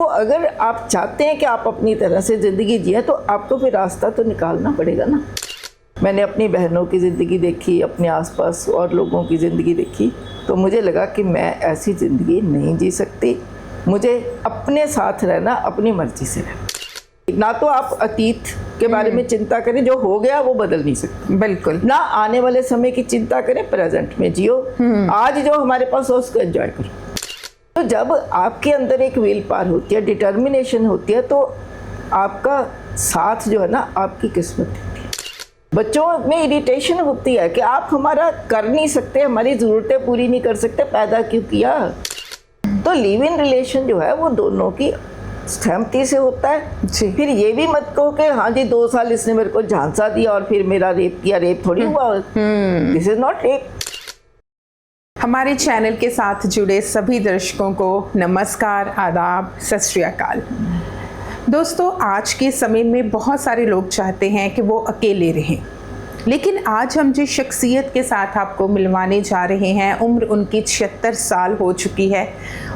तो अगर आप चाहते हैं कि आप अपनी तरह से ज़िंदगी जिए तो आपको फिर रास्ता तो निकालना पड़ेगा ना। मैंने अपनी बहनों की ज़िंदगी देखी, अपने आसपास और लोगों की ज़िंदगी देखी, तो मुझे लगा कि मैं ऐसी ज़िंदगी नहीं जी सकती। मुझे अपने साथ रहना, अपनी मर्ज़ी से रहना। ना तो आप अतीत के बारे में चिंता करें, जो हो गया वो बदल नहीं सकते, बिल्कुल। ना आने वाले समय की चिंता करें, प्रेजेंट में जियो। आज जो हमारे पास हो उसको एंजॉय करो। तो जब आपके अंदर एक विल पावर होती है, डिटर्मिनेशन होती है, तो आपका साथ जो है ना आपकी किस्मत होती है। बच्चों में इरिटेशन होती है कि आप हमारा कर नहीं सकते, हमारी ज़रूरतें पूरी नहीं कर सकते, पैदा क्यों किया। तो लिव इन रिलेशन जो है वो दोनों की सहमति से होता है जी। फिर ये भी मत कहो कि हाँ जी 2 साल इसने मेरे को झांसा दिया और फिर मेरा रेप किया। रेप थोड़ी हुआ, दिस इज नॉट रेप। हमारे चैनल के साथ जुड़े सभी दर्शकों को नमस्कार, आदाब, सत श्री अकाल। दोस्तों, आज के समय में बहुत सारे लोग चाहते हैं कि वो अकेले रहें, लेकिन आज हम जिस शख्सियत के साथ आपको मिलवाने जा रहे हैं, उम्र उनकी 76 साल हो चुकी है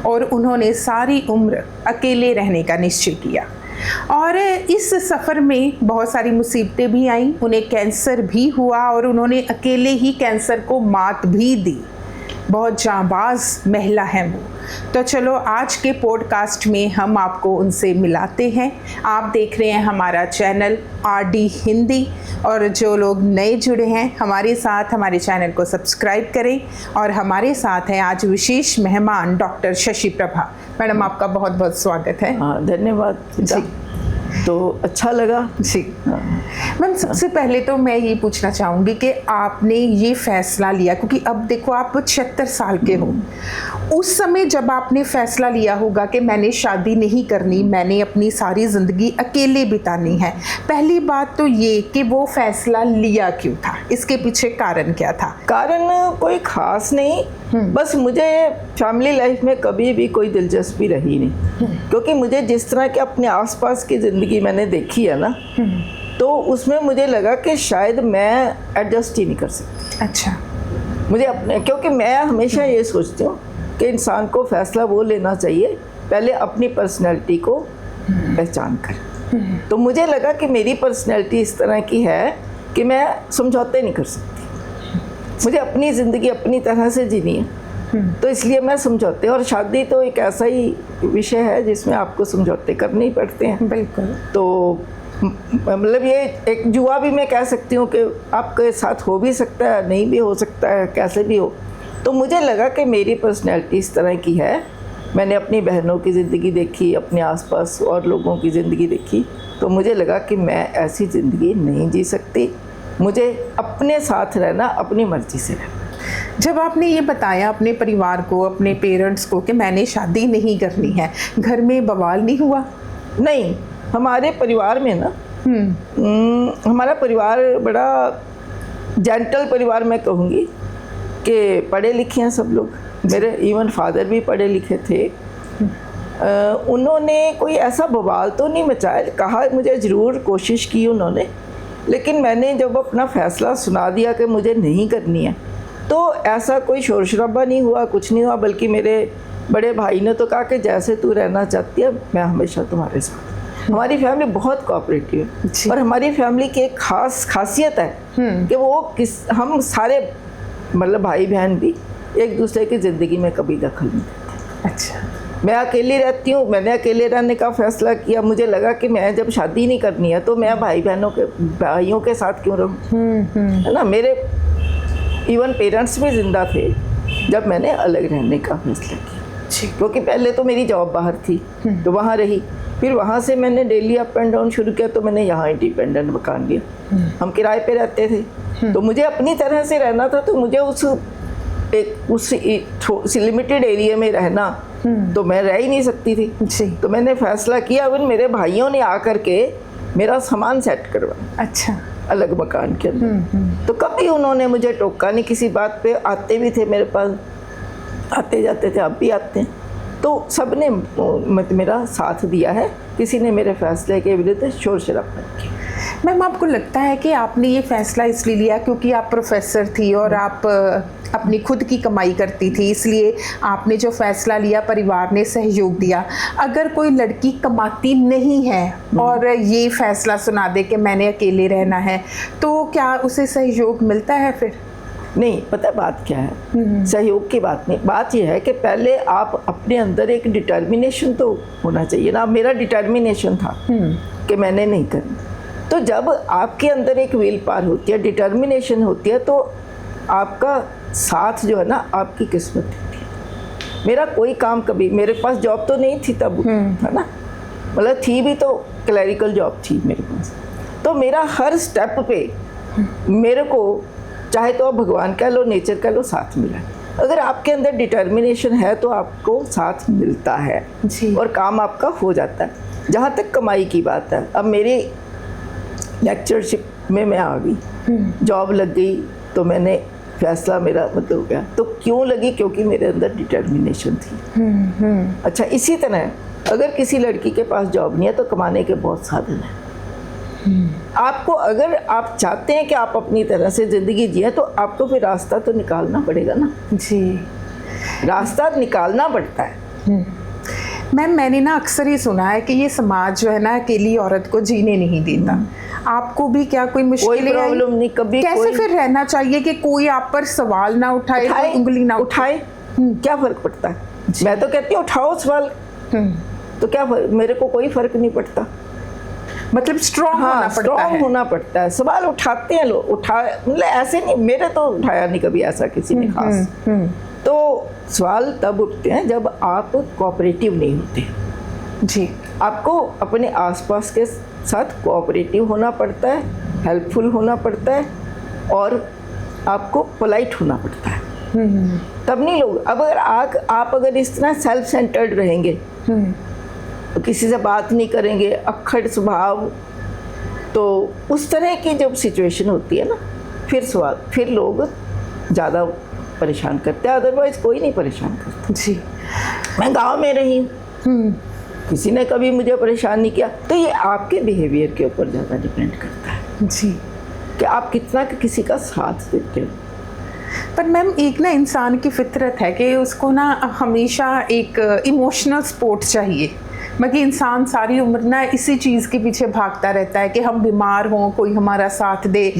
और उन्होंने सारी उम्र अकेले रहने का निश्चय किया। और इस सफ़र में बहुत सारी मुसीबतें भी आईं, उन्हें कैंसर भी हुआ और उन्होंने अकेले ही कैंसर को मात भी दी। बहुत जांबाज महिला हैं वो। तो चलो आज के पॉडकास्ट में हम आपको उनसे मिलाते हैं। आप देख रहे हैं हमारा चैनल आरडी हिंदी, और जो लोग नए जुड़े हैं हमारे साथ, हमारे चैनल को सब्सक्राइब करें। और हमारे साथ हैं आज विशेष मेहमान डॉक्टर शशि प्रभा। मैडम, आपका बहुत बहुत स्वागत है। हाँ, धन्यवाद जी। तो अच्छा लगा जी। मैम, सबसे पहले तो मैं ये पूछना चाहूँगी कि आपने ये फ़ैसला लिया, क्योंकि अब देखो आप 76 साल के हो, उस समय जब आपने फ़ैसला लिया होगा कि मैंने शादी नहीं करनी, मैंने अपनी सारी ज़िंदगी अकेले बितानी है, पहली बात तो ये कि वो फ़ैसला लिया क्यों था, इसके पीछे कारण क्या था? कारण कोई ख़ास नहीं, बस मुझे फैमिली लाइफ में कभी भी कोई दिलचस्पी रही नहीं, क्योंकि मुझे जिस तरह के अपने आसपास की ज़िंदगी मैंने देखी है ना, तो उसमें मुझे लगा कि शायद मैं एडजस्ट ही नहीं कर सकती। अच्छा। मुझे अपने, क्योंकि मैं हमेशा ये सोचती हूँ कि इंसान को फ़ैसला वो लेना चाहिए पहले अपनी पर्सनैलिटी को पहचान कर। तो मुझे लगा कि मेरी पर्सनैलिटी इस तरह की है कि मैं समझौते नहीं कर सकती, मुझे अपनी ज़िंदगी अपनी तरह से जीनी है। तो इसलिए मैं समझौते, और शादी तो एक ऐसा ही विषय है जिसमें आपको समझौते करने ही पड़ते हैं। बिल्कुल। तो मतलब ये एक जुआ भी मैं कह सकती हूँ कि आपके साथ हो भी सकता है, नहीं भी हो सकता है, कैसे भी हो। तो मुझे लगा कि मेरी पर्सनैलिटी इस तरह की है। मैंने अपनी बहनों की ज़िंदगी देखी, अपने आसपास और लोगों की ज़िंदगी देखी, तो मुझे लगा कि मैं ऐसी ज़िंदगी नहीं जी सकती। मुझे अपने साथ रहना, अपनी मर्ज़ी से रहना। जब आपने ये बताया अपने परिवार को, अपने पेरेंट्स को कि मैंने शादी नहीं करनी है, घर में बवाल नहीं हुआ? नहीं, हमारे परिवार में ना हमारा परिवार बड़ा जेंटल परिवार मैं कहूँगी, कि पढ़े लिखे हैं सब लोग। मेरे इवन फादर भी पढ़े लिखे थे। उन्होंने कोई ऐसा बवाल तो नहीं मचाया, कहा मुझे ज़रूर, कोशिश की उन्होंने, लेकिन मैंने जब अपना फ़ैसला सुना दिया कि मुझे नहीं करनी है, तो ऐसा कोई शोर शराबा नहीं हुआ, कुछ नहीं हुआ। बल्कि मेरे बड़े भाई ने तो कहा कि जैसे तू रहना चाहती है मैं हमेशा तुम्हारे साथ। हमारी फैमिली बहुत कोऑपरेटिव है, और हमारी फैमिली की एक खासियत है कि वो हम सारे मतलब भाई बहन भी एक दूसरे की ज़िंदगी में कभी दखल नहीं देते। अच्छा। मैं अकेली रहती हूँ, मैंने अकेले रहने का फ़ैसला किया। मुझे लगा कि मैं जब शादी नहीं करनी है तो मैं भाइयों के साथ क्यों रहूँ, है ना। मेरे इवन पेरेंट्स भी ज़िंदा थे जब मैंने अलग रहने का फैसला किया, क्योंकि पहले तो मेरी जॉब बाहर थी तो वहाँ रही, फिर वहाँ से मैंने डेली अप एंड डाउन शुरू किया, तो मैंने यहाँ इंडिपेंडेंट मकान लिया। हम किराए पे रहते थे, तो मुझे अपनी तरह से रहना था, तो मुझे उस लिमिटेड एरिया में रहना तो मैं रह ही नहीं सकती थी जी। तो मैंने फैसला किया, फिर मेरे भाइयों ने आकर के मेरा सामान सेट करवाया। अच्छा। अलग मकान के अंदर। तो कभी उन्होंने मुझे टोका नहीं किसी बात पे। आते भी थे मेरे पास, आते जाते थे, अब भी आते हैं। तो सब ने मेरा साथ दिया है, किसी ने मेरे फैसले के विरुद्ध शोर शराबा नहीं किया। मैम आपको लगता है कि आपने ये फैसला इसलिए लिया क्योंकि आप प्रोफेसर थी और आप अपनी खुद की कमाई करती थी, इसलिए आपने जो फैसला लिया परिवार ने सहयोग दिया? अगर कोई लड़की कमाती नहीं है और ये फैसला सुना दे कि मैंने अकेले रहना है, तो क्या उसे सहयोग मिलता है फिर? नहीं, पता बात क्या है, सहयोग की बात नहीं, बात यह है कि पहले आप अपने अंदर एक डिटर्मिनेशन तो होना चाहिए ना। मेरा डिटर्मिनेशन था कि मैंने नहीं करना। तो जब आपके अंदर एक विल पावर होती है, डिटर्मिनेशन होती है, तो आपका साथ जो है ना आपकी किस्मत होती है। मेरा कोई काम कभी, मेरे पास जॉब तो नहीं थी तब, है ना, मतलब थी भी तो क्लैरिकल जॉब थी मेरे पास। तो मेरा हर स्टेप पे मेरे को, चाहे तो आप भगवान कह लो, नेचर कह लो, साथ मिला है। अगर आपके अंदर डिटर्मिनेशन है तो आपको साथ मिलता है जी। और काम आपका हो जाता है। जहाँ तक कमाई की बात है, अब मेरी लेक्चरशिप में मैं आ गई, जॉब लग गई, तो मैंने फैसला मेरा मतलब हो गया। तो क्यों लगी? क्योंकि मेरे अंदर डिटर्मिनेशन थी। अच्छा, इसी तरह अगर किसी लड़की के पास जॉब नहीं है तो कमाने के बहुत साधन हैं। आपको, अगर आप चाहते हैं कि आप अपनी तरह से ज़िंदगी जिए, तो आपको फिर रास्ता तो निकालना पड़ेगा ना जी, रास्ता निकालना पड़ता है। मैम मैंने ना अक्सर ही सुना है कि ये समाज जो है ना अकेली औरत को जीने नहीं देता। आपको भी क्या कोई मुश्किल? कोई प्रॉब्लम नहीं, कभी कैसे फिर रहना चाहिए कि कोई आप पर सवाल ना उठाए, कोई उंगली ना उठाए? क्या फर्क पड़ता है? मैं तो कहती हूँ उठाओ सवाल, तो क्या मेरे को कोई फर्क नहीं पड़ता। मतलब स्ट्रॉन्ग होना पड़ता है। होना पड़ता है। सवाल उठाते हैं लोग, मतलब ऐसे नहीं, मेरे तो उठाया नहीं कभी ऐसा किसी ने खास। तो सवाल तब उठते हैं जब आप कोऑपरेटिव नहीं होते जी। आपको अपने आसपास के साथ कोऑपरेटिव होना पड़ता है, हेल्पफुल होना पड़ता है, और आपको पोलाइट होना पड़ता है। तब नहीं लोग, अब अगर आप अगर इस तरह सेल्फ सेंटर्ड रहेंगे, तो किसी से बात नहीं करेंगे, अक्खड़ स्वभाव, तो उस तरह की जब सिचुएशन होती है ना, फिर लोग ज़्यादा परेशान करते हैं। अदरवाइज कोई नहीं परेशान करता जी। मैं गांव में रही हूँ, किसी ने कभी मुझे परेशान नहीं किया। तो ये आपके बिहेवियर के ऊपर ज़्यादा डिपेंड करता है जी, कि आप कितना किसी का साथ देते हो। पर मैम एक ना इंसान की फितरत है कि उसको ना हमेशा एक इमोशनल सपोर्ट चाहिए। बाकी इंसान सारी उम्र ना इसी चीज़ के पीछे भागता रहता है कि हम बीमार हों, कोई हमारा साथ दे,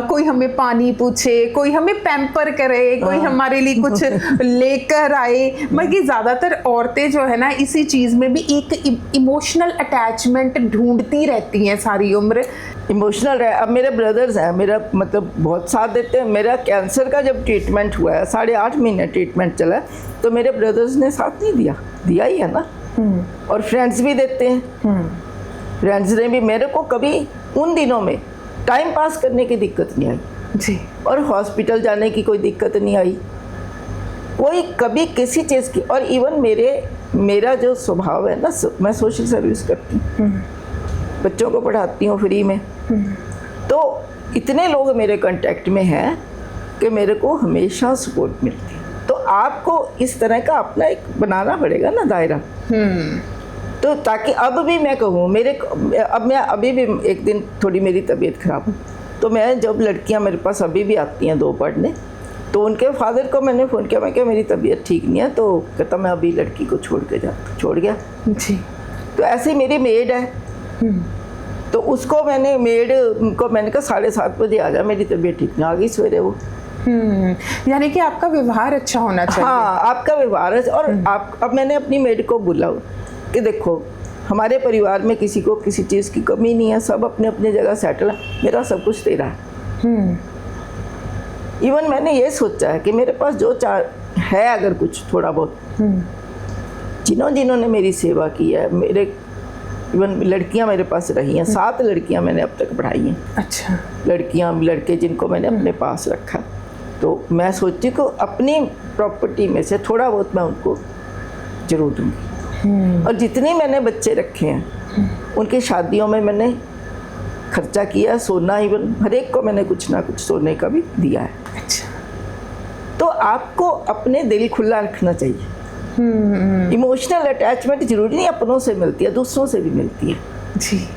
कोई हमें पानी पूछे, कोई हमें पैम्पर करे, कोई हमारे लिए कुछ लेकर आए। बाकी ज़्यादातर औरतें जो है ना इसी चीज़ में भी एक इमोशनल अटैचमेंट ढूंढती रहती हैं सारी उम्र। इमोशनल रहे। अब मेरे ब्रदर्स हैं, मेरा मतलब बहुत साथ देते हैं। मेरा कैंसर का जब ट्रीटमेंट हुआ है, 8.5 महीने ट्रीटमेंट चला, तो मेरे ब्रदर्स ने साथ नहीं दिया ही है ना। और फ्रेंड्स भी देते हैं। फ्रेंड्स ने भी मेरे को कभी उन दिनों में टाइम पास करने की दिक्कत नहीं आई जी, और हॉस्पिटल जाने की कोई दिक्कत नहीं आई, कोई कभी किसी चीज़ की। और इवन मेरा जो स्वभाव है ना, मैं सोशल सर्विस करती हूँ, बच्चों को पढ़ाती हूँ फ्री में, तो इतने लोग मेरे कांटेक्ट में हैं कि मेरे को हमेशा सपोर्ट मिलती है। तो आपको इस तरह का अपना एक बनाना पड़ेगा ना दायरा। तो ताकि अब भी मैं कहूँ, मैं अभी भी एक दिन थोड़ी मेरी तबीयत खराब है, तो मैं जब लड़कियाँ मेरे पास अभी भी आती हैं 2 पढ़ने, तो उनके फादर को मैंने फ़ोन किया, मैं क्या मेरी तबीयत ठीक नहीं है, तो कहता मैं अभी लड़की को छोड़ गया जी। तो ऐसे मेरी मेड है, तो उसको मैंने कहा 7:30 बजे आ जा, मेरी तबीयत ठीक नहीं, आ गई सवेरे वो। यानी कि आपका व्यवहार अच्छा होना चाहिए। हाँ, आपका व्यवहार है। और अब मैंने अपनी मेड को बोला कि देखो हमारे परिवार में किसी को किसी चीज़ की कमी नहीं है, सब अपने अपने जगह सेटल है, मेरा सब कुछ तेरा है। इवन मैंने ये सोचा है कि मेरे पास जो है अगर कुछ थोड़ा बहुत, जिन्होंने मेरी सेवा की है, मेरे इवन लड़कियां मेरे पास रही हैं, 7 लड़कियां मैंने अब तक पढ़ाई हैं। अच्छा। लड़के जिनको मैंने अपने पास रखा, तो मैं सोची को अपनी प्रॉपर्टी में से थोड़ा बहुत मैं उनको जरूर दूंगी। और जितने मैंने बच्चे रखे हैं उनकी शादियों में मैंने खर्चा किया, सोना इवन हर एक को मैंने कुछ ना कुछ सोने का भी दिया है। अच्छा। तो आपको अपने दिल खुला रखना चाहिए। इमोशनल अटैचमेंट जरूरी नहीं अपनों से मिलती है, दूसरों से भी मिलती है जी।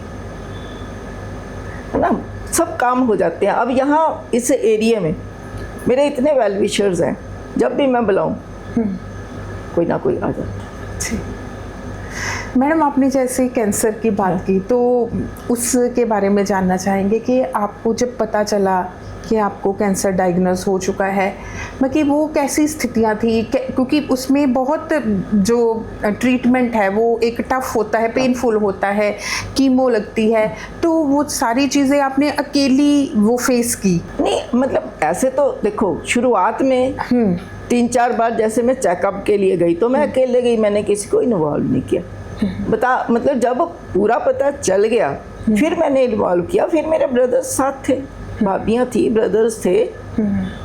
है ना, सब काम हो जाते हैं। अब यहाँ इस एरिया में मेरे इतने वेल विशर्स हैं, जब भी मैं बुलाऊं कोई ना कोई आ जाता है। मैडम आपने जैसे कैंसर की बात की तो उसके बारे में जानना चाहेंगे कि आपको जब पता चला कि आपको कैंसर डायग्नोस हो चुका है, मतलब वो कैसी स्थितियां थी? क्योंकि उसमें बहुत जो ट्रीटमेंट है वो एक टफ होता है, पेनफुल होता है, कीमो लगती है, तो वो सारी चीज़ें आपने अकेली वो फेस की? नहीं, मतलब ऐसे तो देखो शुरुआत में 3-4 बार जैसे मैं चेकअप के लिए गई तो मैं अकेले गई, मैंने किसी को इन्वॉल्व नहीं किया। मतलब जब पूरा पता चल गया फिर मैंने इन्वॉल्व किया। फिर मेरे ब्रदर्स साथ थे, भाभियाँ थी, ब्रदर्स थे,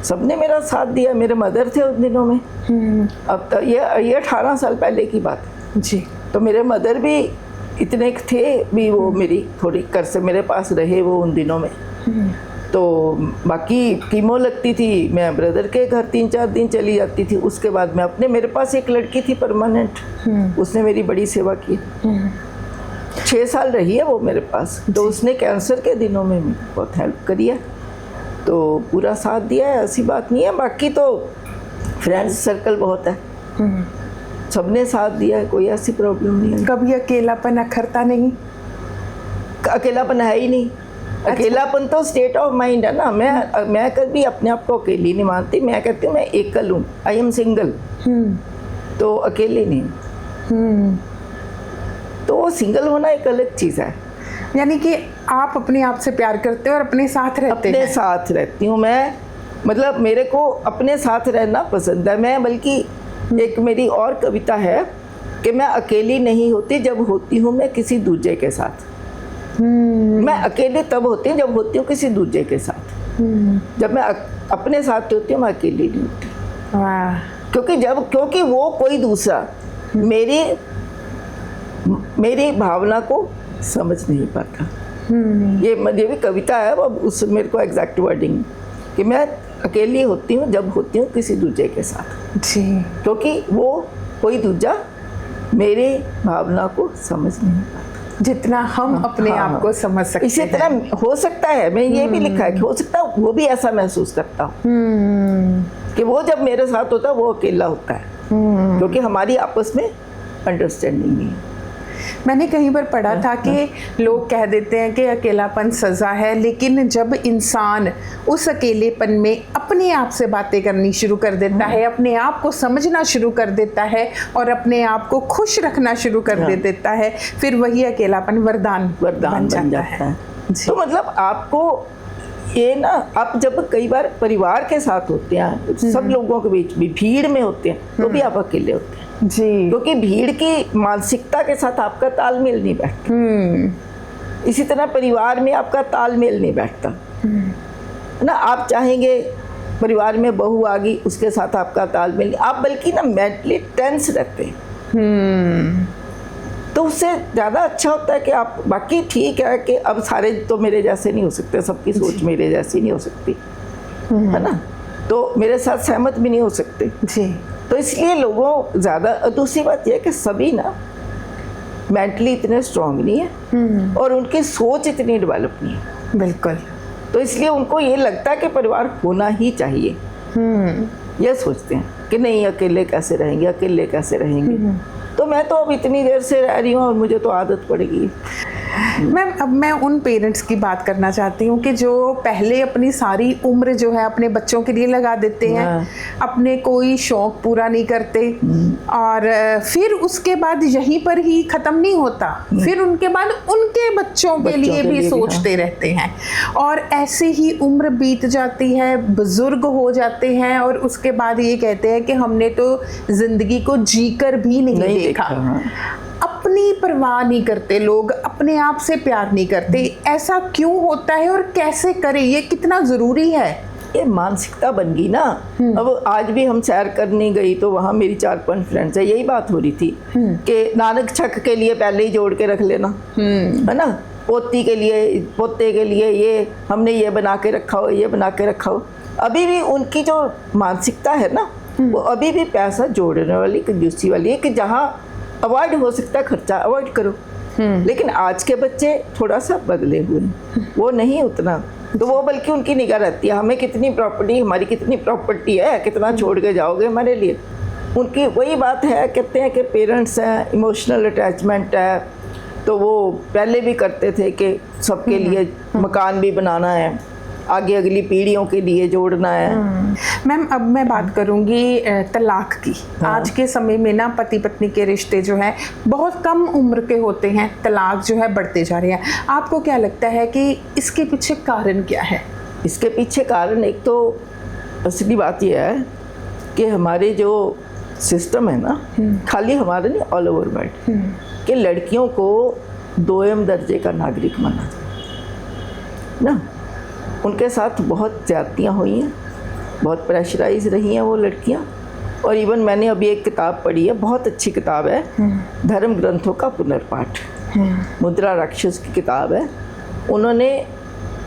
सबने मेरा साथ दिया। मेरे मदर थे उन दिनों में। अब तो ये 18 साल पहले की बात है जी। तो मेरे मदर भी इतने थे भी, वो मेरी थोड़ी कर से मेरे पास रहे वो उन दिनों में। तो बाकी कीमो लगती थी, मैं ब्रदर के घर 3-4 दिन चली जाती थी। उसके बाद मैं अपने, मेरे पास एक लड़की थी परमानेंट, उसने मेरी बड़ी सेवा की। 6 साल रही है वो मेरे पास। तो उसने कैंसर के दिनों में बहुत हेल्प करी है, तो पूरा साथ दिया है, ऐसी बात नहीं है। बाकी तो फ्रेंड्स सर्कल बहुत है, सबने साथ दिया है, कोई ऐसी प्रॉब्लम नहीं है। कभी अकेलापन अखरता नहीं? अकेलापन है ही नहीं। अकेलापन तो स्टेट ऑफ माइंड है ना। मैं कभी अपने आप को अकेली नहीं मानती। मैं कहती हूँ मैं एकल हूँ, आई एम सिंगल, तो अकेली नहीं। तो वो सिंगल होना एक अलग चीज़ है। यानी कि आप अपने आप से प्यार करते हो और अपने साथ रहते हैं? अपने साथ रहती हूँ मैं, मतलब मेरे को अपने साथ रहना पसंद है। मैं बल्कि एक मेरी और कविता है कि मैं अकेली नहीं होती जब होती हूँ मैं किसी दूजे के साथ। मैं अकेली तब होती हूँ जब होती हूँ किसी दूजे के साथ। जब मैं अपने साथ होती हूँ मैं अकेली नहीं होती। वाह। क्योंकि वो कोई दूसरा मेरी भावना को समझ नहीं पाता। ये भी कविता है, अब उस मेरे को एग्जैक्ट वर्डिंग कि मैं अकेली होती हूँ जब होती हूँ किसी दूजे के साथ जी, क्योंकि वो कोई दूजा मेरी भावना को समझ नहीं पाता जितना हम अपने आप को समझ सकते हैं। इसी तरह हो सकता है, मैं ये भी लिखा है कि हो सकता है वो भी ऐसा महसूस करता हूँ कि वो जब मेरे साथ होता है वो अकेला होता है, क्योंकि हमारी आपस में अंडरस्टैंडिंग नहीं है। मैंने कहीं पर पढ़ा था कि लोग कह देते हैं कि अकेलापन सज़ा है, लेकिन जब इंसान उस अकेलेपन में अपने आप से बातें करनी शुरू कर देता है, अपने आप को समझना शुरू कर देता है और अपने आप को खुश रखना शुरू कर देता है, फिर वही अकेलापन वरदान बन जाता है। तो मतलब आपको ये ना, आप जब कई बार परिवार के साथ होते हैं, सब लोगों के बीच भी भीड़ में होते हैं, तो भी आप अकेले होते हैं जी, क्योंकि भीड़ की मानसिकता के साथ आपका तालमेल नहीं बैठता। इसी तरह परिवार में आपका तालमेल नहीं बैठता ना। आप चाहेंगे परिवार में बहू आ गई, उसके साथ आपका तालमेल नहीं, आप बल्कि ना मेंटली टेंस रहते हैं। तो उससे ज़्यादा अच्छा होता है कि आप, बाकी ठीक है कि अब सारे तो मेरे जैसे नहीं हो सकते, सबकी सोच मेरे जैसी नहीं हो सकती है ना, तो मेरे साथ सहमत भी नहीं हो सकते जी। तो इसलिए लोगों ज़्यादा, दूसरी बात यह है कि सभी ना मेंटली इतने स्ट्रांग नहीं है और उनकी सोच इतनी डेवलप नहीं है। बिल्कुल। तो इसलिए उनको ये लगता है कि परिवार होना ही चाहिए। ये सोचते हैं कि नहीं अकेले कैसे रहेंगे, अकेले कैसे रहेंगे। तो मैं तो अब इतनी देर से रह रही हूँ और मुझे तो आदत पड़ गई। मैम, अब मैं उन पेरेंट्स की बात करना चाहती हूँ कि जो पहले अपनी सारी उम्र जो है अपने बच्चों के लिए लगा देते हैं, अपने कोई शौक पूरा नहीं करते और फिर उसके बाद यहीं पर ही ख़त्म नहीं होता, फिर उनके बाद उनके बच्चों के लिए भी सोचते रहते हैं और ऐसे ही उम्र बीत जाती है, बुजुर्ग हो जाते हैं और उसके बाद ये कहते हैं कि हमने तो ज़िंदगी को जीकर भी नहीं देखा। अपनी परवाह नहीं करते लोग, अपने आप से प्यार नहीं करते। ऐसा क्यों होता है और कैसे करें, ये कितना ज़रूरी है? ये मानसिकता बन गई ना। अब आज भी हम सैर करने गई तो वहाँ मेरी 4-5 फ्रेंड्स है, यही बात हो रही थी कि नानक छक के लिए पहले ही जोड़ के रख लेना, है ना, पोती के लिए, पोते के लिए ये हमने ये बना के रखा हो, ये बना के रखा हो। अभी भी उनकी जो मानसिकता है ना, वो अभी भी पैसा जोड़ने वाली, कंजूसी वाली है कि जहाँ अवॉइड हो सकता है खर्चा अवॉइड करो। लेकिन आज के बच्चे थोड़ा सा बदले हुए हैं, वो नहीं उतना, तो वो बल्कि उनकी निगाह रहती है हमें कितनी प्रॉपर्टी, हमारी कितनी प्रॉपर्टी है, कितना छोड़ के जाओगे हमारे लिए। उनकी वही बात है, कहते हैं कि पेरेंट्स हैं, इमोशनल अटैचमेंट है, तो वो पहले भी करते थे कि सबके लिए मकान भी बनाना है, आगे अगली पीढ़ियों के लिए जोड़ना है। मैम अब मैं बात करूंगी तलाक की। आज के समय में ना पति पत्नी के रिश्ते जो है बहुत कम उम्र के होते हैं, तलाक जो है बढ़ते जा रहे हैं। आपको क्या लगता है कि इसके पीछे कारण क्या है? इसके पीछे कारण एक तो असली बात यह है कि हमारे जो सिस्टम है ना, खाली हमारे नहीं, ऑल ओवर वर्ल्ड, कि लड़कियों को दोयम दर्जे का नागरिक माना जाए ना। उनके साथ बहुत ज़्यादतियाँ हुई हैं, बहुत प्रेशराइज रही हैं वो लड़कियाँ। और इवन मैंने अभी एक किताब पढ़ी है, बहुत अच्छी किताब है, धर्म ग्रंथों का पुनर्पाठ, मुद्रा राक्षस की किताब है। उन्होंने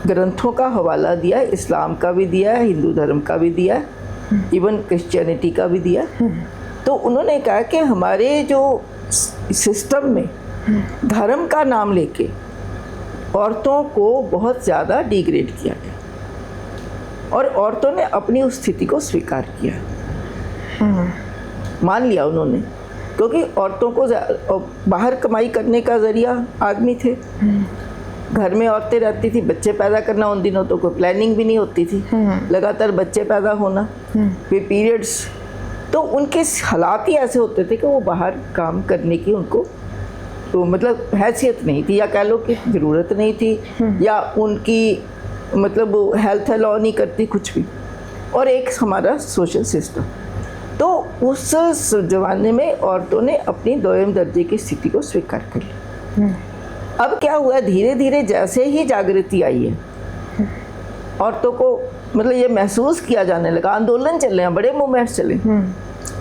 ग्रंथों का हवाला दिया है, इस्लाम का भी दिया है, हिंदू धर्म का भी दिया है, इवन क्रिश्चियनिटी का भी दिया। तो उन्होंने कहा कि हमारे जो सिस्टम में धर्म का नाम लेके औरतों को बहुत ज़्यादा डिग्रेड किया गया और औरतों ने अपनी उस स्थिति को स्वीकार किया, मान लिया उन्होंने, क्योंकि औरतों को बाहर कमाई करने का ज़रिया आदमी थे, घर में औरतें रहती थी, बच्चे पैदा करना, उन दिनों तो कोई प्लानिंग भी नहीं होती थी, लगातार बच्चे पैदा होना, फिर पीरियड्स, तो उनके हालात ही ऐसे होते थे कि वो बाहर काम करने की उनको तो मतलब हैसियत नहीं थी, या कह लो कि ज़रूरत नहीं थी, या उनकी मतलब हेल्थ अलाउ नहीं करती कुछ भी। और एक हमारा सोशल सिस्टम, तो उस ज़माने में औरतों ने अपनी दोयम दर्जे की स्थिति को स्वीकार कर लिया। अब क्या हुआ, धीरे धीरे जैसे ही जागृति आई है, औरतों को मतलब ये महसूस किया जाने लगा, आंदोलन चले हैं, बड़े मूवमेंट्स चले,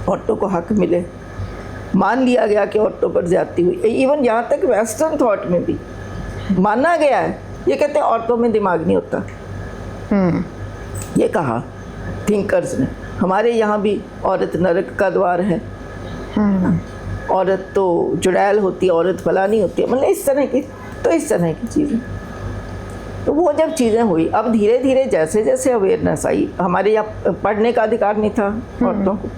औरतों को हक मिले, मान लिया गया कि औरतों पर ज्यादती हुई। इवन यहाँ तक वेस्टर्न थॉट में भी माना गया है, ये कहते हैं औरतों में दिमाग नहीं होता, ये कहा थिंकर्स ने। हमारे यहाँ भी औरत नरक का द्वार है, औरत तो जुड़ैल होती है, औरत फला नहीं होती है, मतलब इस तरह की, तो इस तरह की चीज़ें। तो वो जब चीज़ें हुई, अब धीरे धीरे जैसे जैसे अवेयरनेस आई, हमारे यहाँ पढ़ने का अधिकार नहीं था औरतों को,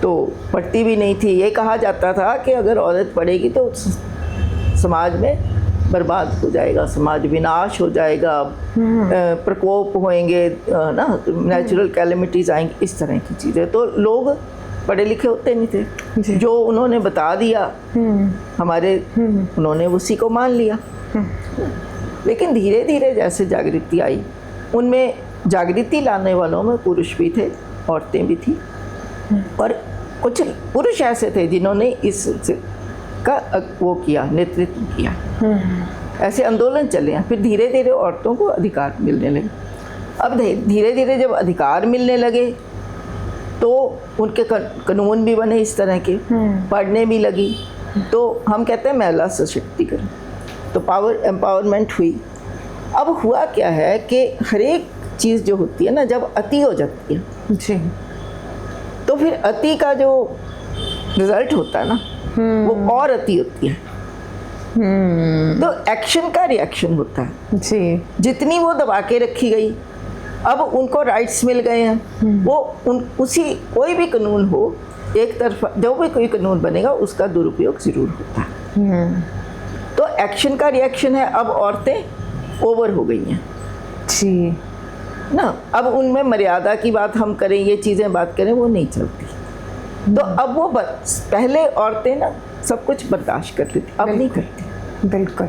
तो पढ़ती भी नहीं थी। ये कहा जाता था कि अगर औरत पढ़ेगी तो समाज में बर्बाद हो जाएगा, समाज विनाश हो जाएगा, प्रकोप होंगे ना, नेचुरल कैलेमिटीज़ आएंगी, इस तरह की चीज़ें। तो लोग पढ़े लिखे होते नहीं थे, जो उन्होंने बता दिया हमारे, उन्होंने उसी को मान लिया। लेकिन धीरे धीरे जैसे जागृति आई, उनमें जागृति लाने वालों में पुरुष भी थे, औरतें भी थी, और कुछ पुरुष ऐसे थे जिन्होंने इस का वो किया, नेतृत्व किया, ऐसे आंदोलन चले हैं। फिर धीरे धीरे औरतों को अधिकार मिलने लगे। अब धीरे धीरे जब अधिकार मिलने लगे तो उनके कानून भी बने इस तरह के, पढ़ने भी लगी, तो हम कहते हैं महिला सशक्तिकरण, तो पावर एम्पावरमेंट हुई। अब हुआ क्या है कि हर एक चीज़ जो होती है ना, जब अति हो जाती है जी, तो फिर अति का जो रिजल्ट होता है ना, वो और अति होती है। तो एक्शन का रिएक्शन होता है जी। जितनी वो दबा के रखी गई, अब उनको राइट्स मिल गए हैं, वो उसी कोई भी कानून हो, एक तरफा जो भी कोई कानून बनेगा उसका दुरुपयोग जरूर होता है। तो एक्शन का रिएक्शन है, अब औरतें ओवर हो गई हैं जी ना। अब उनमें मर्यादा की बात हम करें, ये चीज़ें बात करें, वो नहीं चलती। तो अब वो पहले औरतें ना सब कुछ बर्दाश्त करती थी, अब नहीं करती। बिल्कुल।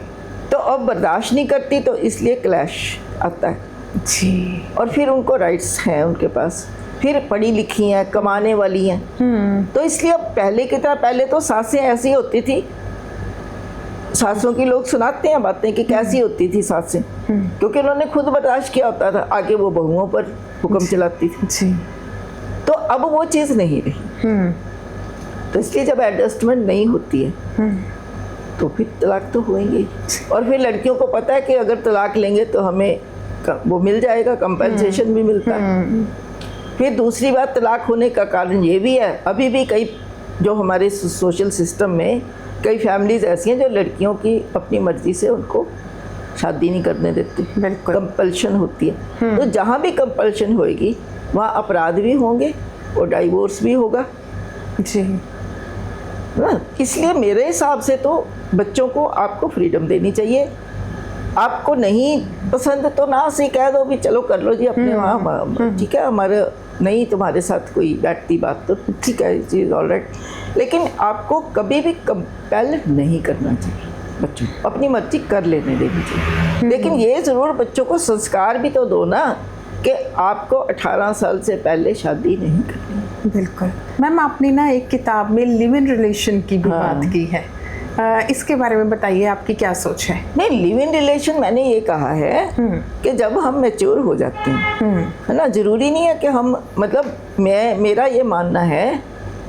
तो अब बर्दाश्त नहीं करती, तो इसलिए क्लैश आता है जी। और फिर उनको राइट्स हैं उनके पास, फिर पढ़ी लिखी हैं, कमाने वाली हैं, तो इसलिए अब पहले की तरह, पहले तो सासें ऐसी होती थी, सासों की लोग सुनाते हैं बातें कि कैसी होती थी सासें, क्योंकि उन्होंने खुद बर्दाश्त किया होता था, आगे वो बहुओं पर हुक्म चलाती थी जी। तो अब वो चीज़ नहीं रही। तो इसलिए जब एडजस्टमेंट नहीं होती है तो फिर तलाक तो होएंगे। और फिर लड़कियों को पता है कि अगर तलाक लेंगे तो हमें वो मिल जाएगा, कंपनसेशन भी मिलता है। फिर दूसरी बात, तलाक होने का कारण ये भी है, अभी भी कई जो हमारे सोशल सिस्टम में कई फैमिलीज ऐसी हैं जो लड़कियों की अपनी मर्जी से उनको शादी नहीं करने देते, बिल्कुल। कंपल्शन होती है। तो जहाँ भी कंपल्शन होएगी वहाँ अपराध भी होंगे और डाइवोर्स भी होगा जी। ना। इसलिए मेरे हिसाब से तो बच्चों को आपको फ्रीडम देनी चाहिए। आपको नहीं पसंद तो ना से कह दो भी चलो कर लो जी अपने वहाँ, ठीक है, हमारे नहीं तुम्हारे साथ कोई बैठती बात तो ठीक है, चीज़ ऑल राइट। लेकिन आपको कभी भी कंपेल नहीं करना चाहिए, बच्चों को अपनी मर्जी कर लेने देनी चाहिए। लेकिन ये ज़रूर बच्चों को संस्कार भी तो दो ना कि आपको 18 साल से पहले शादी नहीं करनी। बिल्कुल। मैम आपने ना एक किताब में लिव इन रिलेशन की भी बात की है, इसके बारे में बताइए, आपकी क्या सोच है? नहीं, लिव इन रिलेशन मैंने ये कहा है कि जब हम मैच्योर हो जाते हैं, है ना, ज़रूरी नहीं है कि हम, मतलब मेरा ये मानना है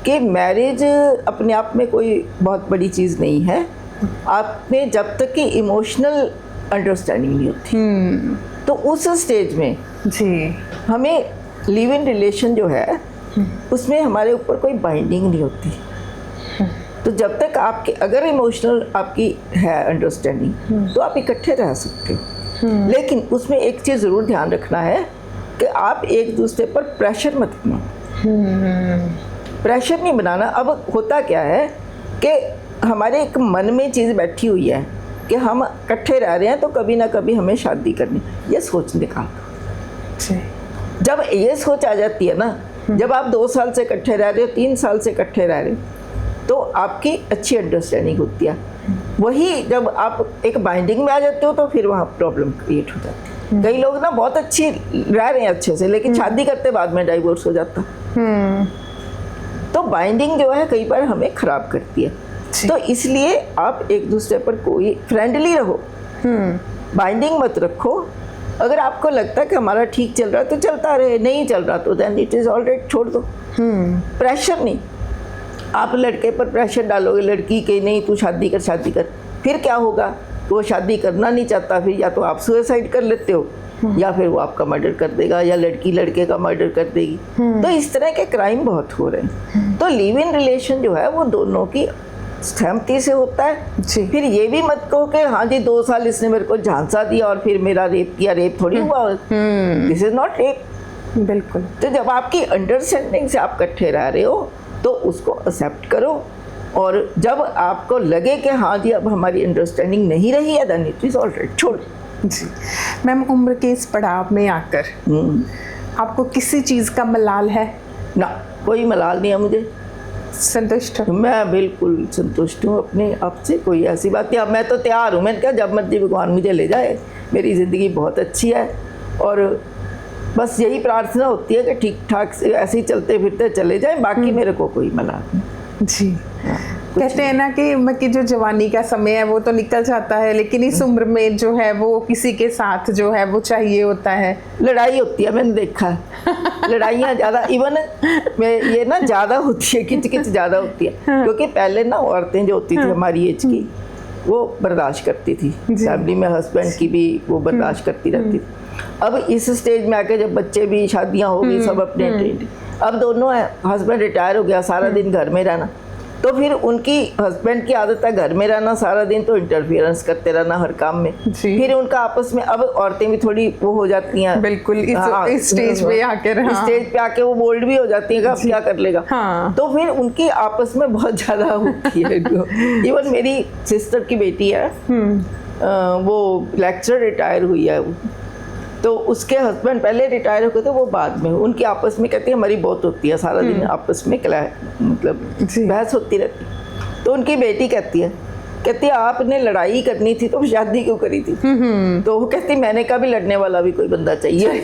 कि मैरिज अपने आप में कोई बहुत बड़ी चीज़ नहीं है। आप में जब तक कि इमोशनल अंडरस्टैंडिंग नहीं होती तो उस स्टेज में जी हमें लिव इन रिलेशन जो है उसमें हमारे ऊपर कोई बाइंडिंग नहीं होती। तो जब तक आपके अगर इमोशनल आपकी है अंडरस्टैंडिंग तो आप इकट्ठे रह सकते हो। लेकिन उसमें एक चीज़ ज़रूर ध्यान रखना है कि आप एक दूसरे पर प्रेशर मत बनाओ। प्रेशर नहीं बनाना। अब होता क्या है कि हमारे एक मन में चीज़ बैठी हुई है कि हम इकट्ठे रह रहे हैं तो कभी ना कभी हमें शादी करनी, ये सोच निकाल दो। जब ये सोच आ जाती है ना, जब आप 2 साल से इकट्ठे रह रहे हो, 3 साल से इकट्ठे रह रहे हो, तो आपकी अच्छी अंडरस्टैंडिंग होती है। वही जब आप एक बाइंडिंग में आ जाते हो तो फिर वहाँ प्रॉब्लम क्रिएट हो जाती है। कई लोग ना बहुत अच्छी रह रहे हैं अच्छे से, लेकिन शादी करते बाद में डाइवोर्स हो जाता। तो बाइंडिंग जो है कई बार हमें ख़राब करती है। तो इसलिए आप एक दूसरे पर कोई फ्रेंडली रहो, बाइंडिंग मत रखो। अगर आपको लगता है कि हमारा ठीक चल रहा है तो चलता रहे, नहीं चल रहा तो देन इट इज़ ऑलराइट, छोड़ दो। प्रेशर नहीं, आप लड़के पर प्रेशर डालोगे लड़की के, नहीं तू शादी कर, शादी कर, फिर क्या होगा? तो वो शादी करना नहीं चाहता, फिर या तो आप सुसाइड कर लेते हो या फिर वो आपका मर्डर कर देगा या लड़की लड़के का मर्डर कर देगी। तो इस तरह के क्राइम बहुत हो रहे हैं। तो लिव इन रिलेशन जो है वो दोनों की सहमति से होता है। फिर ये भी मत कहो कि हाँ जी 2 साल इसने मेरे को झांसा दिया और फिर मेरा रेप किया, रेप थोड़ी हुआ, दिस इज नॉट रेप। बिल्कुल। तो जब आपकी अंडरस्टैंडिंग से आप इकट्ठे रह रहे हो तो उसको एक्सेप्ट करो, और जब आपको लगे कि हाँ जी अब हमारी अंडरस्टैंडिंग नहीं रही है देन इट इज ऑलराइट, छोड़ जी। मैम उम्र के इस पड़ाव में आकर आपको किसी चीज़ का मलाल है? ना, कोई मलाल नहीं है मुझे, संतुष्ट हूँ मैं बिल्कुल संतुष्ट हूँ अपने आप से। कोई ऐसी बात नहीं, अब मैं तो तैयार हूँ, मैंने कहा जब मर्जी भगवान मुझे ले जाए, मेरी ज़िंदगी बहुत अच्छी है। और बस यही प्रार्थना होती है कि ठीक ठाक से ऐसे ही चलते फिरते चले जाए, बाकी मेरे को कोई मलाल नहीं जी। कहते हैं ना कि जो जवानी का समय है वो तो निकल जाता है, लेकिन इस उम्र में जो है वो किसी के साथ जो है वो चाहिए होता है। लड़ाई होती है, मैंने देखा है लड़ाइयाँ ज़्यादा, इवन ये ना ज़्यादा होती है, किच किच ज़्यादा होती है। क्योंकि पहले ना औरतें जो होती थी हमारी एज की वो बर्दाश्त करती थी, फैमिली में हस्बैंड की भी वो बर्दाश्त करती रहती थी। अब इस स्टेज में आके जब बच्चे भी, शादियाँ हो गई, सब अपने, अब दोनों हस्बैंड रिटायर हो गया, सारा दिन घर में रहना, तो फिर उनकी हस्बैंड की आदत है घर में रहना सारा दिन, तो इंटरफियरेंस करते रहना हर काम में। फिर उनका आपस में, अब औरतें भी थोड़ी वो हो जाती हैं, बिल्कुल इस स्टेज पे आकर, इस स्टेज पे आके वो बोल्ड भी हो जाती है कि अब क्या कर लेगा। तो फिर उनकी आपस में बहुत ज़्यादा होती है। इवन मेरी सिस्टर की बेटी है, वो लेक्चर रिटायर हुई है, तो उसके हस्बैंड पहले रिटायर हो गए थे, वो बाद में, उनकी आपस में कहती है हमारी बहुत होती है, सारा दिन आपस में मतलब बहस होती रहती। तो उनकी बेटी कहती है आपने लड़ाई करनी थी तो शादी क्यों करी थी? तो वो कहती मैंने कहा भी लड़ने वाला भी कोई बंदा चाहिए।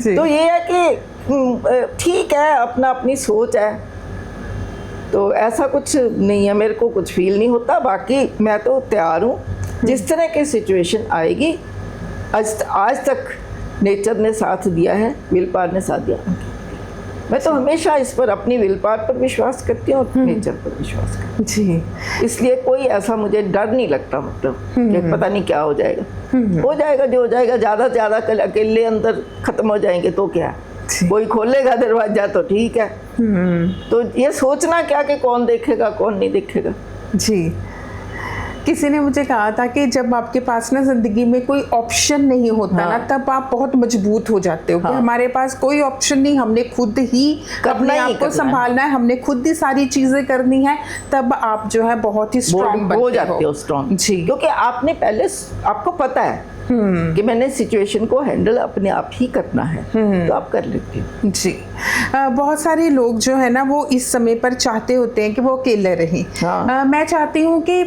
तो ये है कि ठीक है, अपना अपनी सोच है, तो ऐसा कुछ नहीं है, मेरे को कुछ फील नहीं होता। बाकी मैं तो तैयार हूँ, जिस तरह की सिचुएशन आएगी। आज तक नेचर ने साथ दिया है, विल पावर ने साथ दिया। मैं तो हमेशा इस पर, अपनी विल पावर पर विश्वास करती हूँ और नेचर पर विश्वास करती हूँ जी। इसलिए कोई ऐसा मुझे डर नहीं लगता, मतलब कि पता नहीं क्या हो जाएगा। हो जाएगा जो हो जाएगा, ज़्यादा से ज़्यादा अकेले अंदर ख़त्म हो जाएंगे तो क्या है, कोई खोलेगा दरवाजा तो ठीक है। तो ये सोचना क्या कि कौन देखेगा कौन नहीं देखेगा। जी, किसी ने मुझे कहा था कि जब आपके पास ना जिंदगी में कोई ऑप्शन नहीं होता ना, तब आप बहुत मजबूत हो जाते हो कि हमारे पास कोई ऑप्शन नहीं, हमने खुद ही अपने आप को संभालना है, हमने खुद ही सारी चीजें करनी है, तब आप जो है बहुत ही स्ट्रांग हो जाते हो स्ट्रांग। जी, क्योंकि आपने पहले आपको पता है कि मैंने सिचुएशन को हैंडल अपने आप ही करना है, तो आप कर लेते हो। जी, बहुत सारे लोग जो है ना वो इस समय पर चाहते होते हैं कि वो अकेले रहें। मैं चाहती हूँ कि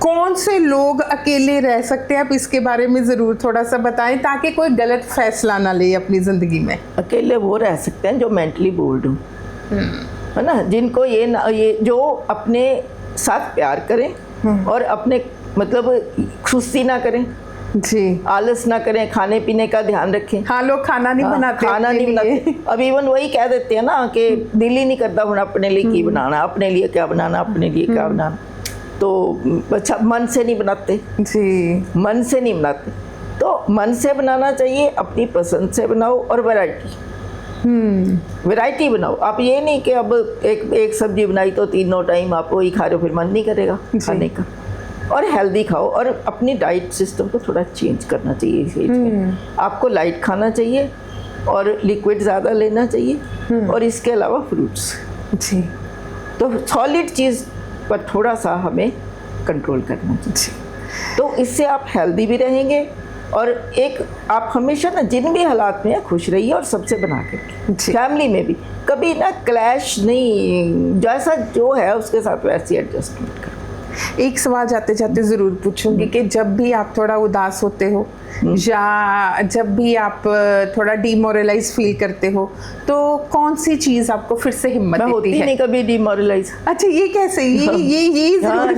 कौन से लोग अकेले रह सकते हैं, आप इसके बारे में ज़रूर थोड़ा सा बताएं ताकि कोई गलत फैसला ना ले अपनी ज़िंदगी में। अकेले वो रह सकते हैं जो मेंटली बोर्ड हो, है ना, जिनको ये जो अपने साथ प्यार करें और अपने मतलब सुस्ती ना करें, जी, आलस ना करें, खाने पीने का ध्यान रखें। हाँ, लोग खाना नहीं बनाते, खाना नहीं बनाते। अब इवन वही कह देते हैं ना कि दिल ही नहीं करता हूँ अपने लिए की बनाना, अपने लिए क्या बनाना, अपने लिए क्या बनाना, तो अच्छा मन से नहीं बनाते। जी, मन से नहीं बनाते, तो मन से बनाना चाहिए, अपनी पसंद से बनाओ और वैरायटी बनाओ। आप ये नहीं कि अब एक सब्जी बनाई तो तीनों टाइम आप वही खा रहे हो, फिर मन नहीं करेगा खाने का। और हेल्दी खाओ और अपनी डाइट सिस्टम को थोड़ा चेंज करना चाहिए इस एज में। आपको लाइट खाना चाहिए और लिक्विड ज़्यादा लेना चाहिए और इसके अलावा फ्रूट्स। जी, तो सॉलिड चीज़ पर थोड़ा सा हमें कंट्रोल करना चाहिए, तो इससे आप हेल्दी भी रहेंगे और एक आप हमेशा ना जिन भी हालात में खुश रहिए और सबसे बना के। फैमिली में भी कभी ना क्लैश नहीं, जैसा जो है उसके साथ वैसी एडजस्टमेंट करो। एक सवाल जाते जाते ज़रूर पूछूंगी कि जब भी आप थोड़ा उदास होते हो या जब भी आप थोड़ा डिमोरलाइज फील करते हो, तो कौन सी चीज़ आपको फिर से हिम्मत देती है? नहीं कभी डिमोरलाइज। अच्छा, ये कैसे? ये ज़रूर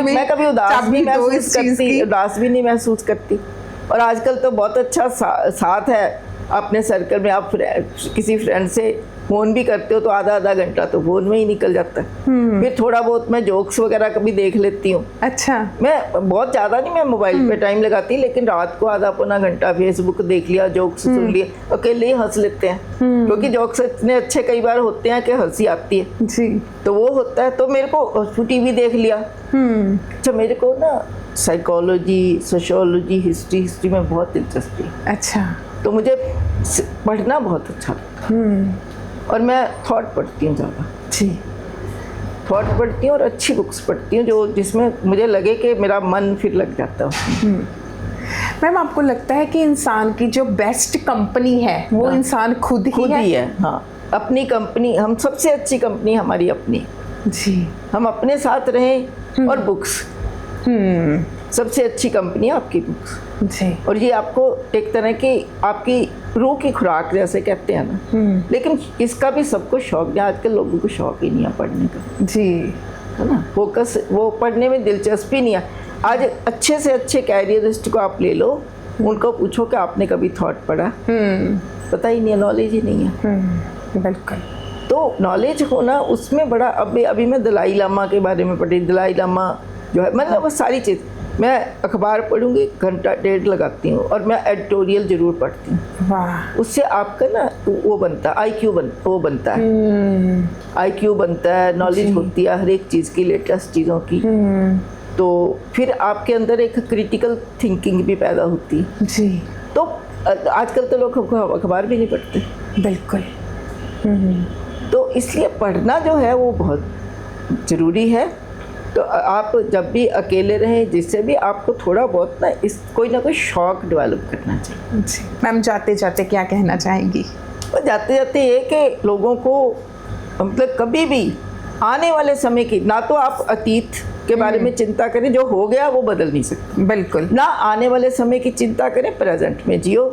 मैं कभी उदास भी नहीं महसूस करती। और आजकल तो बहुत अच्छा साथ है अपने सर्कल में। आप किसी फ्रेंड से फ़ोन भी करते हो तो आधा घंटा तो फ़ोन में ही निकल जाता है। फिर थोड़ा बहुत मैं जोक्स वगैरह कभी देख लेती हूँ। अच्छा, मैं बहुत ज़्यादा नहीं मैं मोबाइल पे टाइम लगाती, लेकिन रात को आधा पौना घंटा फेसबुक देख लिया, जोक्स सुन लिए, अकेले ही हंस लेते हैं क्योंकि जोक्स इतने अच्छे कई बार होते हैं कि हंसी आती है। जी, तो वो होता है। तो मेरे को टीवी देख लिया। अच्छा, मेरे को ना साइकोलॉजी, सोशियोलॉजी, हिस्ट्री में बहुत दिलचस्पी है। अच्छा, तो मुझे पढ़ना बहुत अच्छा लगता है और मैं थॉट पढ़ती हूँ ज़्यादा। जी, थॉट पढ़ती हूँ और अच्छी बुक्स पढ़ती हूँ जो जिसमें मुझे लगे कि मेरा मन फिर लग जाता है। मैम, आपको लगता है कि इंसान की जो बेस्ट कंपनी है वो इंसान खुद ही है? हाँ, अपनी कंपनी, हम सबसे अच्छी कंपनी हमारी अपनी। जी, हम अपने साथ रहें और बुक्स, सबसे अच्छी कंपनी है आपकी बुक्स। जी, और ये आपको एक तरह की आपकी रूह की खुराक जैसे कहते हैं ना। लेकिन इसका भी सबको शौक है, आजकल लोगों को शौक ही नहीं है पढ़ने का। जी, है ना, फोकस वो पढ़ने में दिलचस्पी नहीं है। आज अच्छे से अच्छे कैरियरिस्ट को आप ले लो, उनको पूछो कि आपने कभी थॉट पढ़ा, पता ही नहीं है, नॉलेज ही नहीं है। बिल्कुल। तो नॉलेज होना उसमें बड़ा। अभी मैं दलाई लामा के बारे में पढ़ी। दलाई लामा जो है, मतलब वो सारी चीज़, मैं अखबार पढ़ूंगी, घंटा डेढ़ लगाती हूँ और मैं एडिटोरियल जरूर पढ़ती हूँ। वाह, उससे आपका ना वो बनता है वो बनता है, IQ बनता है, नॉलेज होती है हर एक चीज़ की, लेटेस्ट चीज़ों की। तो फिर आपके अंदर एक क्रिटिकल थिंकिंग भी पैदा होती है। जी, तो आजकल तो लोग अखबार भी नहीं पढ़ते। बिल्कुल। तो इसलिए पढ़ना जो है वो बहुत ज़रूरी है। तो आप जब भी अकेले रहें, जिससे भी आपको थोड़ा बहुत ना कोई ना कोई शौक डेवलप करना चाहिए। जी मैम, जाते जाते क्या कहना चाहेंगी? और जाते जाते ये कि लोगों को मतलब कभी भी आने वाले समय की, ना तो आप अतीत के बारे में चिंता करें, जो हो गया वो बदल नहीं सकते। बिल्कुल। ना आने वाले समय की चिंता करें, प्रेजेंट में जियो।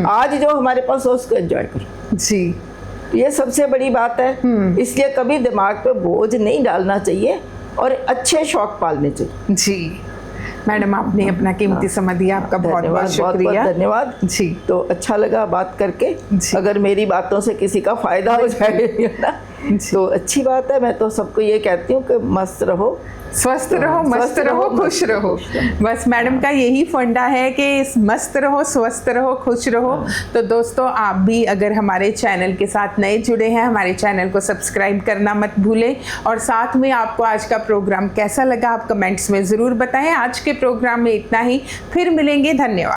आज जो हमारे पास हो उसको एंजॉय करो। जी, ये सबसे बड़ी बात है। इसलिए कभी दिमाग पे बोझ नहीं डालना चाहिए और अच्छे शौक पालने चाहिए। जी मैडम, आपने अपना कीमती समय दिया, आपका बहुत बहुत शुक्रिया। बहुत धन्यवाद जी। तो अच्छा लगा बात करके। अगर मेरी बातों से किसी का फायदा हो जाए ना तो अच्छी बात है। मैं तो सबको ये कहती हूँ कि मस्त रहो, स्वस्थ रहो, मस्त रहो, खुश रहो। बस मैडम का यही फंडा है कि मस्त रहो, स्वस्थ रहो, खुश रहो। तो दोस्तों, आप भी अगर हमारे चैनल के साथ नए जुड़े हैं, हमारे चैनल को सब्सक्राइब करना मत भूलें। और साथ में आपको आज का प्रोग्राम कैसा लगा आप कमेंट्स में ज़रूर बताएं। आज के प्रोग्राम में इतना ही, फिर मिलेंगे। धन्यवाद।